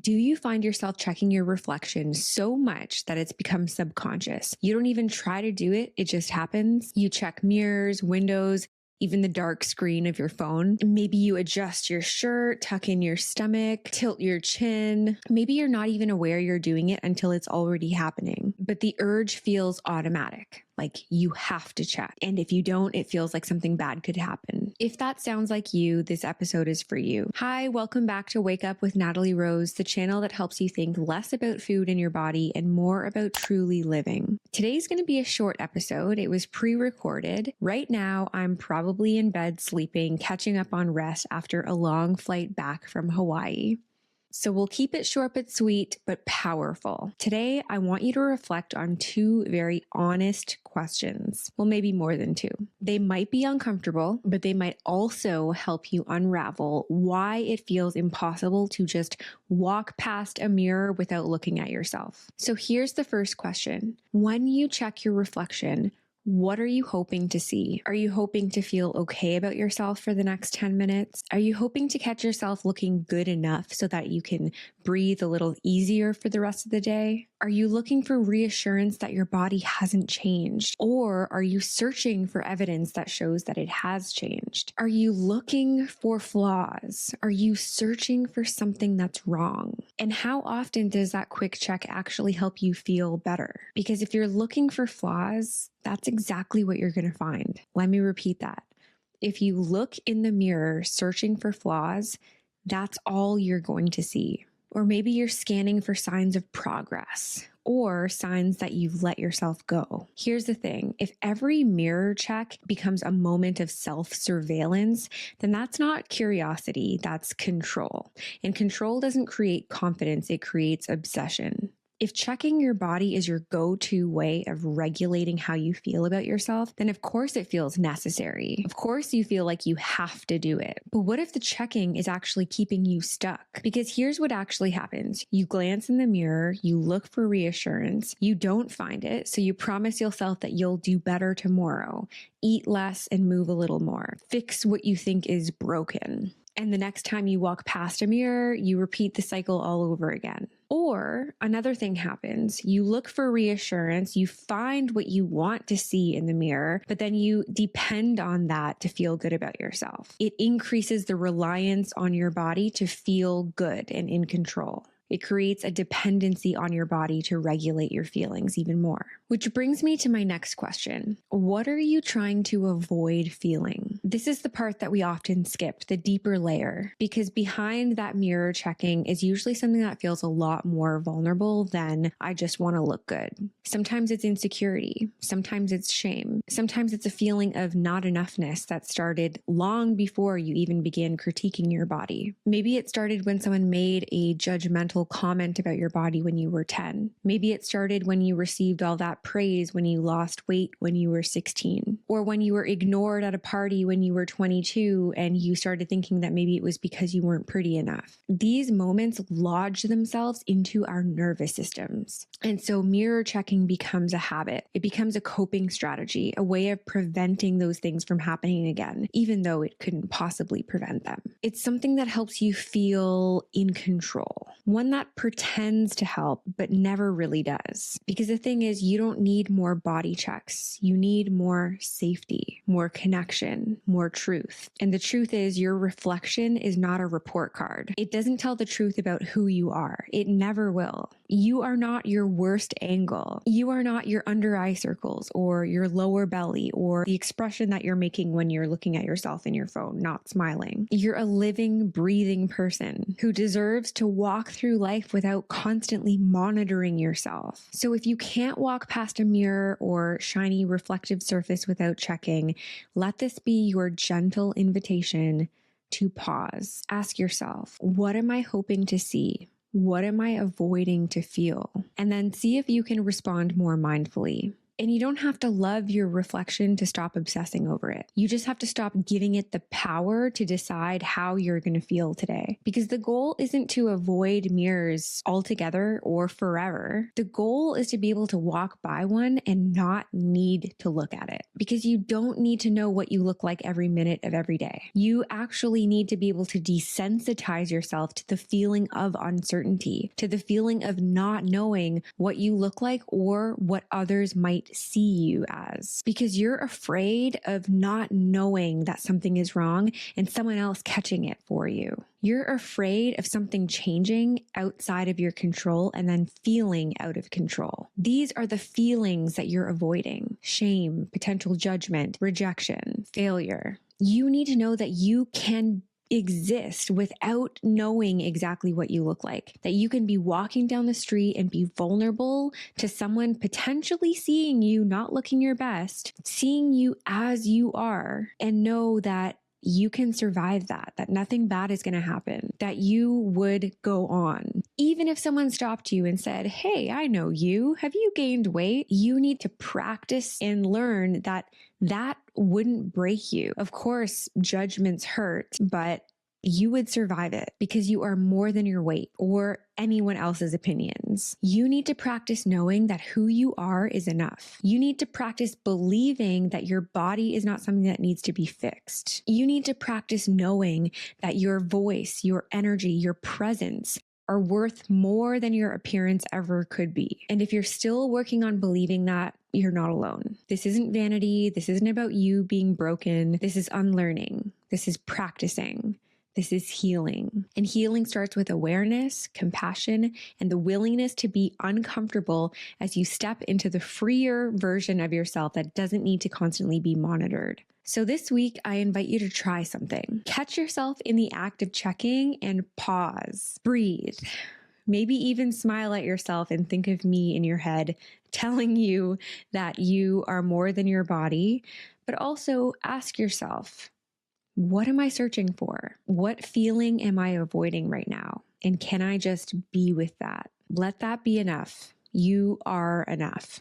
Do you find yourself checking your reflection so much that it's become subconscious? You don't even try to do it, it just happens. You check mirrors, windows, even the dark screen of your phone. Maybe you adjust your shirt, tuck in your stomach, tilt your chin. Maybe you're not even aware you're doing it until it's already happening. But the urge feels automatic, like you have to check. And if you don't, it feels like something bad could happen. If that sounds like you, this episode is for you. Hi, welcome back to Wake Up with Natalie Rose, the channel that helps you think less about food in your body and more about truly living. Today's going to be a short episode. It was pre-recorded. Right now, I'm probably in bed sleeping, catching up on rest after a long flight back from Hawaii. So we'll keep it short but sweet, but powerful. Today, I want you to reflect on two very honest questions. Well, maybe more than two. They might be uncomfortable, but they might also help you unravel why it feels impossible to just walk past a mirror without looking at yourself. So here's the first question. When you check your reflection, what are you hoping to see? Are you hoping to feel okay about yourself for the next 10 minutes? Are you hoping to catch yourself looking good enough so that you can breathe a little easier for the rest of the day? Are you looking for reassurance that your body hasn't changed? Or are you searching for evidence that shows that it has changed? Are you looking for flaws? Are you searching for something that's wrong? And how often does that quick check actually help you feel better? Because if you're looking for flaws, that's exactly what you're going to find. Let me repeat that. If you look in the mirror searching for flaws, that's all you're going to see. Or maybe you're scanning for signs of progress or signs that you've let yourself go. Here's the thing. If every mirror check becomes a moment of self-surveillance, then that's not curiosity, that's control. And control doesn't create confidence, it creates obsession. If checking your body is your go-to way of regulating how you feel about yourself, then of course it feels necessary. Of course you feel like you have to do it. But what if the checking is actually keeping you stuck? Because here's what actually happens. You glance in the mirror, you look for reassurance, you don't find it, so you promise yourself that you'll do better tomorrow. Eat less and move a little more. Fix what you think is broken. And the next time you walk past a mirror, you repeat the cycle all over again. Or another thing happens. You look for reassurance, you find what you want to see in the mirror, but then you depend on that to feel good about yourself. It increases the reliance on your body to feel good and in control. It creates a dependency on your body to regulate your feelings even more. Which brings me to my next question. What are you trying to avoid feeling? This is the part that we often skip, the deeper layer, because behind that mirror checking is usually something that feels a lot more vulnerable than I just want to look good. Sometimes it's insecurity. Sometimes it's shame. Sometimes it's a feeling of not enoughness that started long before you even began critiquing your body. Maybe it started when someone made a judgmental comment about your body when you were 10. Maybe it started when you received all that praise when you lost weight when you were 16, or when you were ignored at a party when you were 22 and you started thinking that maybe it was because you weren't pretty enough. These moments lodge themselves into our nervous systems. And so mirror checking becomes a habit. It becomes a coping strategy, a way of preventing those things from happening again, even though it couldn't possibly prevent them. It's something that helps you feel in control. One that pretends to help, but never really does. Because the thing is, you don't need more body checks. You need more safety, more connection, more truth. And the truth is, your reflection is not a report card. It doesn't tell the truth about who you are. It never will. You are not your worst angle. You are not your under eye circles or your lower belly or the expression that you're making when you're looking at yourself in your phone, not smiling. You're a living, breathing person who deserves to walk through life without constantly monitoring yourself. So if you can't walk past a mirror or shiny reflective surface without checking, let this be your gentle invitation to pause. Ask yourself, what am I hoping to see? What am I avoiding to feel? And then see if you can respond more mindfully. And you don't have to love your reflection to stop obsessing over it. You just have to stop giving it the power to decide how you're going to feel today. Because the goal isn't to avoid mirrors altogether or forever. The goal is to be able to walk by one and not need to look at it. Because you don't need to know what you look like every minute of every day. You actually need to be able to desensitize yourself to the feeling of uncertainty, to the feeling of not knowing what you look like or what others might see you as. Because you're afraid of not knowing that something is wrong and someone else catching it for you. You're afraid of something changing outside of your control and then feeling out of control. These are the feelings that you're avoiding: shame, potential judgment, rejection, failure. You need to know that you can exist without knowing exactly what you look like, that you can be walking down the street and be vulnerable to someone potentially seeing you not looking your best, seeing you as you are, and know that you can survive that nothing bad is going to happen, that you would go on. Even if someone stopped you and said, "Hey, I know you. Have you gained weight?" You need to practice and learn that wouldn't break you. Of course, judgments hurt, but you would survive it because you are more than your weight or anyone else's opinions. You need to practice knowing that who you are is enough. You need to practice believing that your body is not something that needs to be fixed. You need to practice knowing that your voice, your energy, your presence are worth more than your appearance ever could be. And if you're still working on believing that, you're not alone. This isn't vanity. This isn't about you being broken. This is unlearning. This is practicing. This is healing. And healing starts with awareness, compassion, and the willingness to be uncomfortable as you step into the freer version of yourself that doesn't need to constantly be monitored. So this week, I invite you to try something. Catch yourself in the act of checking and pause. Breathe. Maybe even smile at yourself and think of me in your head telling you that you are more than your body, but also ask yourself, what am I searching for? What feeling am I avoiding right now? And can I just be with that? Let that be enough. You are enough.